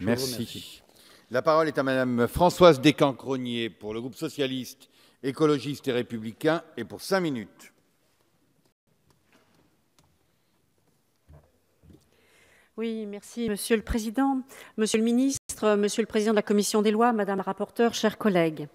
Merci. La parole est à Madame Françoise Descamps-Crosnier pour le groupe socialiste, écologiste et républicain et pour 5 minutes. Oui, merci Monsieur le Président, Monsieur le Ministre, Monsieur le Président de la Commission des lois, Madame la rapporteure, chers collègues.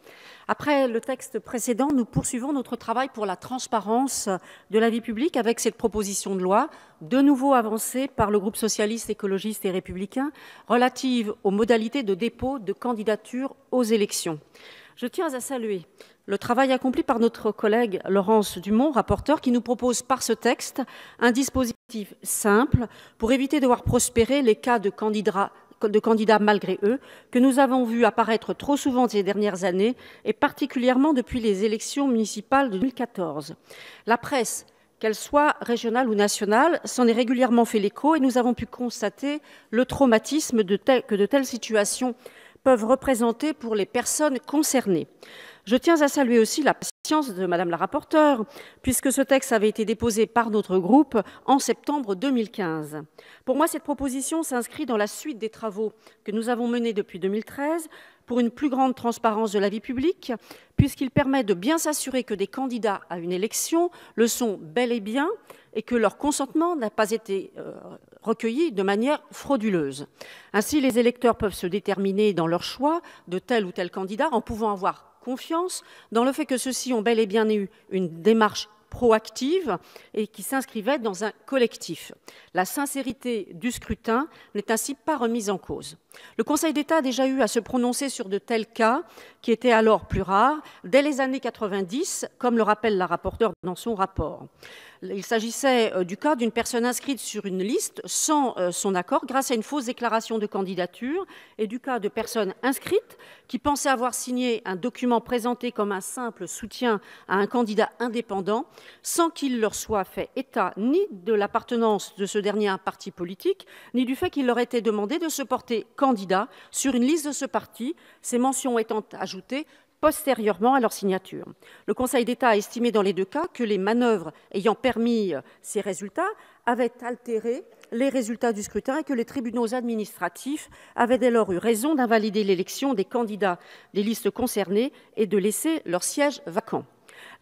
Après le texte précédent, nous poursuivons notre travail pour la transparence de la vie publique avec cette proposition de loi, de nouveau avancée par le groupe socialiste, écologiste et républicain, relative aux modalités de dépôt de candidature aux élections. Je tiens à saluer le travail accompli par notre collègue Laurence Dumont, rapporteure, qui nous propose par ce texte un dispositif simple pour éviter de voir prospérer les cas de candidats malgré eux, que nous avons vu apparaître trop souvent ces dernières années, et particulièrement depuis les élections municipales de 2014. La presse, qu'elle soit régionale ou nationale, s'en est régulièrement fait l'écho, et nous avons pu constater le traumatisme que de telles situations peuvent représenter pour les personnes concernées. Je tiens à saluer aussi la patience de Madame la rapporteure, puisque ce texte avait été déposé par notre groupe en septembre 2015. Pour moi, cette proposition s'inscrit dans la suite des travaux que nous avons menés depuis 2013 pour une plus grande transparence de la vie publique, puisqu'il permet de bien s'assurer que des candidats à une élection le sont bel et bien et que leur consentement n'a pas été recueilli de manière frauduleuse. Ainsi, les électeurs peuvent se déterminer dans leur choix de tel ou tel candidat en pouvant avoir confiance dans le fait que ceux-ci ont bel et bien eu une démarche proactive et qui s'inscrivait dans un collectif. La sincérité du scrutin n'est ainsi pas remise en cause. Le Conseil d'État a déjà eu à se prononcer sur de tels cas, qui étaient alors plus rares, dès les années 90, comme le rappelle la rapporteure dans son rapport. Il s'agissait du cas d'une personne inscrite sur une liste sans son accord grâce à une fausse déclaration de candidature et du cas de personnes inscrites qui pensaient avoir signé un document présenté comme un simple soutien à un candidat indépendant sans qu'il leur soit fait état ni de l'appartenance de ce dernier à un parti politique, ni du fait qu'il leur était demandé de se porter candidat sur une liste de ce parti, ces mentions étant ajoutées postérieurement à leur signature. Le Conseil d'État a estimé dans les deux cas que les manœuvres ayant permis ces résultats avaient altéré les résultats du scrutin et que les tribunaux administratifs avaient dès lors eu raison d'invalider l'élection des candidats des listes concernées et de laisser leur siège vacant.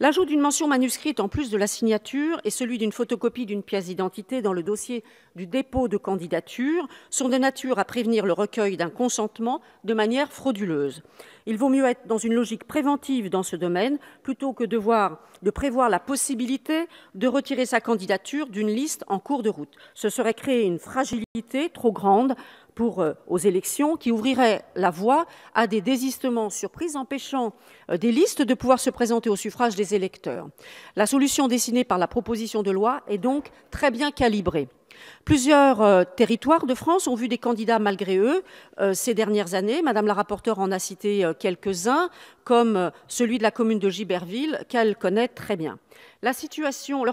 L'ajout d'une mention manuscrite en plus de la signature et celui d'une photocopie d'une pièce d'identité dans le dossier du dépôt de candidature sont de nature à prévenir le recueil d'un consentement de manière frauduleuse. Il vaut mieux être dans une logique préventive dans ce domaine plutôt que de prévoir la possibilité de retirer sa candidature d'une liste en cours de route. Ce serait créer une fragilité trop grande aux élections qui ouvrirait la voie à des désistements surprises empêchant des listes de pouvoir se présenter au suffrage des électeurs. La solution dessinée par la proposition de loi est donc très bien calibrée. Plusieurs territoires de France ont vu des candidats malgré eux ces dernières années. Madame la rapporteure en a cité quelques-uns, comme celui de la commune de Giberville, qu'elle connaît très bien. Leur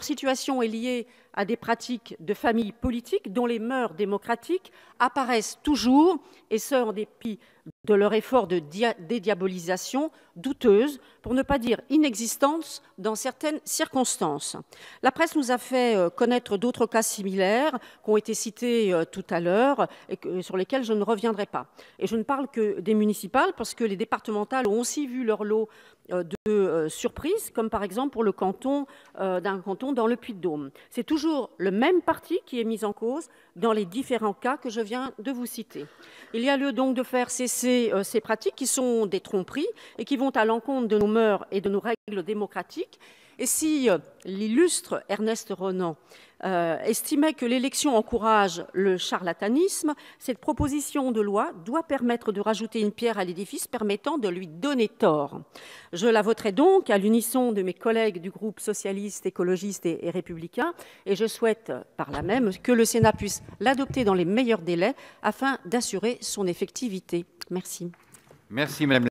situation est liée à des pratiques de familles politiques dont les mœurs démocratiques apparaissent toujours, et ce en dépit de leur effort de dédiabolisation douteuse, pour ne pas dire inexistante dans certaines circonstances. La presse nous a fait connaître d'autres cas similaires qui ont été cités tout à l'heure et sur lesquels je ne reviendrai pas. Et je ne parle que des municipales parce que les départementales ont aussi vu leur lot de surprises, comme par exemple pour le canton d'un canton dans le Puy-de-Dôme. C'est toujours le même parti qui est mis en cause dans les différents cas que je viens de vous citer. Il y a lieu donc de faire cesser ces pratiques qui sont des tromperies et qui vont à l'encontre de nos mœurs et de nos règles démocratiques. Et si l'illustre Ernest Renan estimait que l'élection encourage le charlatanisme, cette proposition de loi doit permettre de rajouter une pierre à l'édifice permettant de lui donner tort. Je la voterai donc à l'unisson de mes collègues du groupe socialiste, écologiste et républicain, et je souhaite par là même que le Sénat puisse l'adopter dans les meilleurs délais afin d'assurer son effectivité. Merci. Merci, Madame